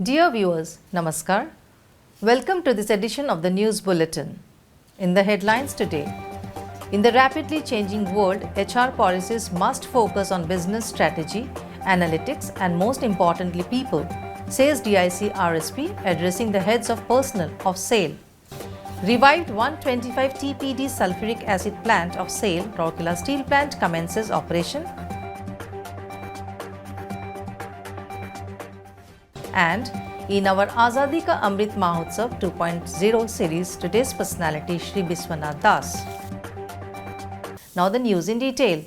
Dear viewers, Namaskar. Welcome to this edition of the News Bulletin. In the headlines today, in the rapidly changing world, HR policies must focus on business strategy, analytics, and most importantly, people, says DIC RSP, addressing the heads of personnel of SAIL. Revived 125 TPD sulfuric acid plant of SAIL, Rourkela steel plant commences operation. And in our Azadi Ka Amrit Mahotsav 2.0 series, today's personality Shri Biswanath Das. Now the news in detail.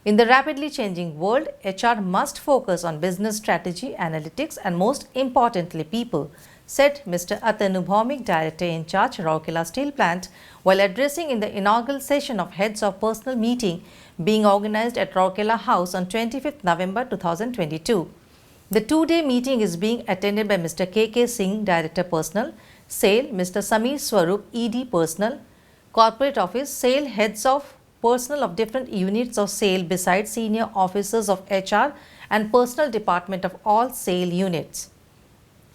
In the rapidly changing world, HR must focus on business strategy, analytics and most importantly people, said Mr. Atanu Bhaumik, Director in Charge, Rourkela Steel Plant, while addressing in the inaugural session of Heads of Personnel meeting being organized at Rourkela House on 25th November 2022. The two-day meeting is being attended by Mr. K.K. Singh, Director Personnel, SAIL, Mr. Samir Swarup, ED Personnel, Corporate Office, SAIL Heads of Personnel of different units of SAIL besides senior officers of HR and Personnel Department of all SAIL units.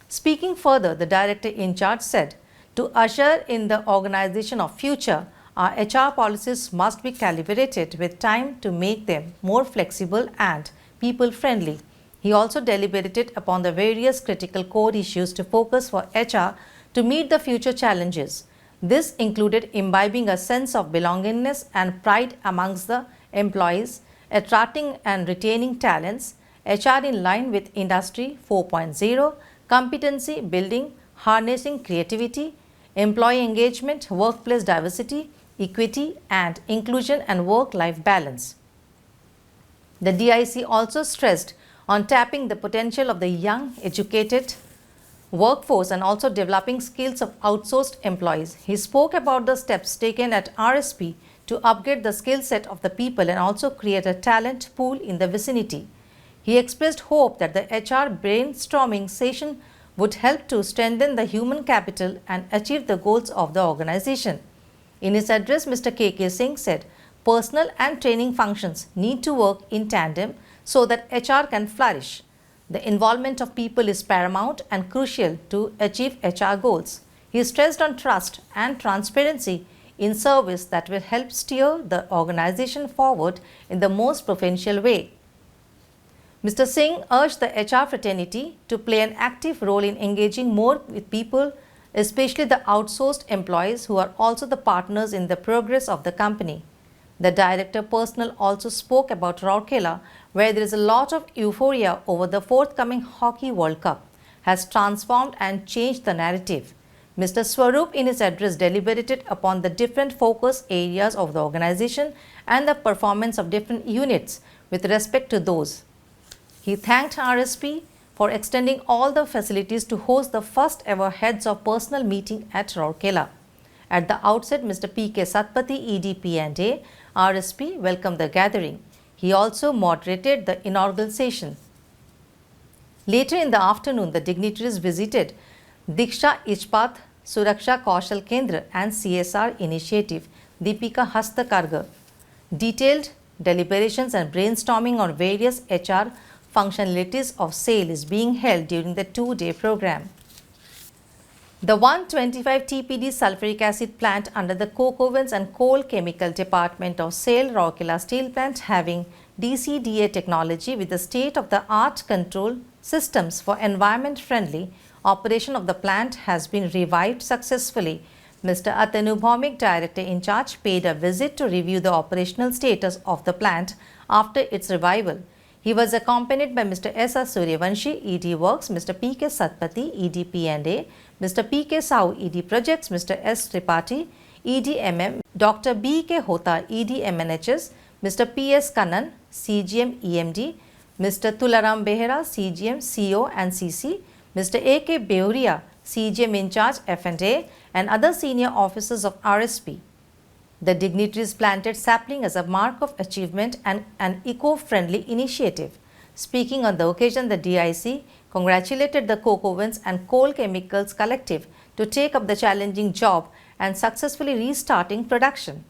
Speaking further, the Director in Charge said, to usher in the organization of future, our HR policies must be calibrated with time to make them more flexible and people-friendly. He also deliberated upon the various critical core issues to focus for HR to meet the future challenges. This included imbibing a sense of belongingness and pride amongst the employees, attracting and retaining talents, HR in line with Industry 4.0, competency building, harnessing creativity, employee engagement, workplace diversity, equity and inclusion and work-life balance. The DIC also stressed on tapping the potential of the young, educated workforce and also developing skills of outsourced employees. He spoke about the steps taken at RSP to upgrade the skill set of the people and also create a talent pool in the vicinity. He expressed hope that the HR brainstorming session would help to strengthen the human capital and achieve the goals of the organization. In his address, Mr. K.K. Singh said, personnel and training functions need to work in tandem so that HR can flourish. The involvement of people is paramount and crucial to achieve HR goals. He stressed on trust and transparency in service that will help steer the organization forward in the most provincial way. Mr. Singh urged the HR fraternity to play an active role in engaging more with people, especially the outsourced employees who are also the partners in the progress of the company. The Director Personnel also spoke about Rourkela, where there is a lot of euphoria over the forthcoming Hockey World Cup, has transformed and changed the narrative. Mr. Swarup in his address deliberated upon the different focus areas of the organization and the performance of different units with respect to those. He thanked RSP for extending all the facilities to host the first ever Heads of Personnel meeting at Rourkela. At the outset, Mr. P.K. Satpathy, ED P&A, RSP welcomed the gathering. He also moderated the inaugural session. Later in the afternoon, the dignitaries visited Diksha Ispat Suraksha Kaushal Kendra and CSR initiative Deepika Hastakarga. Detailed deliberations and brainstorming on various HR functionalities of SAIL is being held during the two-day program. The 125 TPD sulfuric acid plant under the Coke Ovens and Coal Chemical Department of SAIL Rourkela Steel Plant, having DCDA technology with the state-of-the-art control systems for environment-friendly operation of the plant, has been revived successfully. Mr. Atanu Bhaumik, Director in Charge, paid a visit to review the operational status of the plant after its revival. He was accompanied by Mr. S.R. Suryavanshi, ED Works, Mr. P.K. Satpathy, ED P&A, Mr. P.K. Sau, ED Projects, Mr. S. Tripathi, ED MM, Dr. B.K. Hota, ED MNHS, Mr. P.S. Kannan, CGM EMD, Mr. Tularam Behera, CGM CO and CC, Mr. A.K. Beuria, CGM in charge F&A, and other senior officers of RSP. The dignitaries planted sapling as a mark of achievement and an eco-friendly initiative. Speaking on the occasion, the DIC congratulated the Coke Ovens and Coal Chemicals Collective to take up the challenging job and successfully restarting production.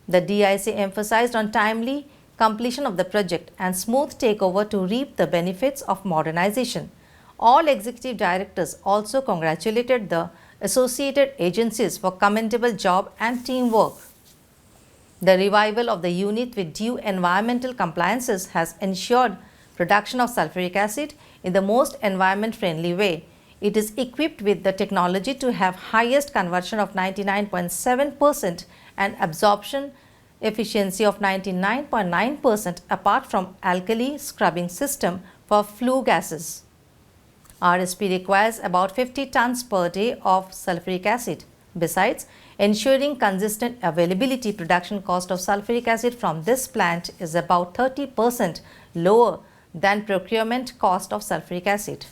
The DIC emphasized on timely completion of the project and smooth takeover to reap the benefits of modernization. All executive directors also congratulated the associated agencies for commendable job and teamwork. The revival of the unit with due environmental compliances has ensured production of sulfuric acid in the most environment-friendly way. It is equipped with the technology to have highest conversion of 99.7% and absorption efficiency of 99.9% apart from alkali scrubbing system for flue gases. RSP requires about 50 tons per day of sulfuric acid. Besides, ensuring consistent availability, production cost of sulfuric acid from this plant is about 30% lower than procurement cost of sulfuric acid.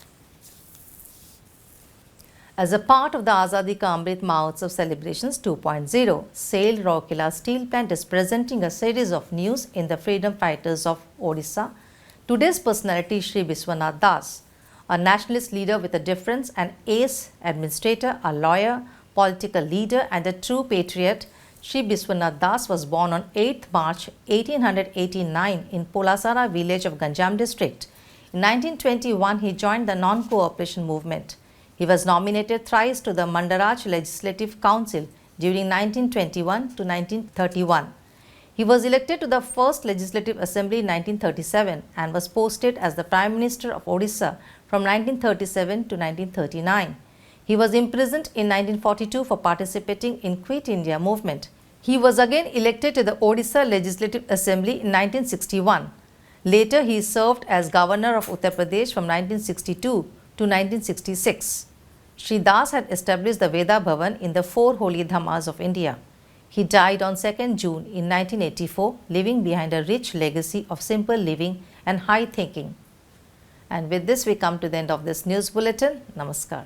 As a part of the Azadi Ka Amrit Mahotsav Celebrations 2.0, SAIL Rourkela Steel Plant is presenting a series of news in the freedom fighters of Odisha. Today's personality Shri Biswanath Das, a nationalist leader with a difference, an ace administrator, a lawyer, political leader and a true patriot, Shri Biswanath Das was born on 8th March 1889 in Polasara village of Ganjam district. In 1921, he joined the non-cooperation movement. He was nominated thrice to the Mandaraj Legislative Council during 1921 to 1931. He was elected to the first Legislative Assembly in 1937 and was posted as the Prime Minister of Odisha from 1937 to 1939. He was imprisoned in 1942 for participating in Quit India movement. He was again elected to the Odisha Legislative Assembly in 1961. Later, he served as Governor of Uttar Pradesh from 1962 to 1966. Shri Das had established the Veda Bhavan in the 4 holy dhammas of India. He died on 2nd June in 1984, leaving behind a rich legacy of simple living and high thinking. And with this, we come to the end of this news bulletin. Namaskar.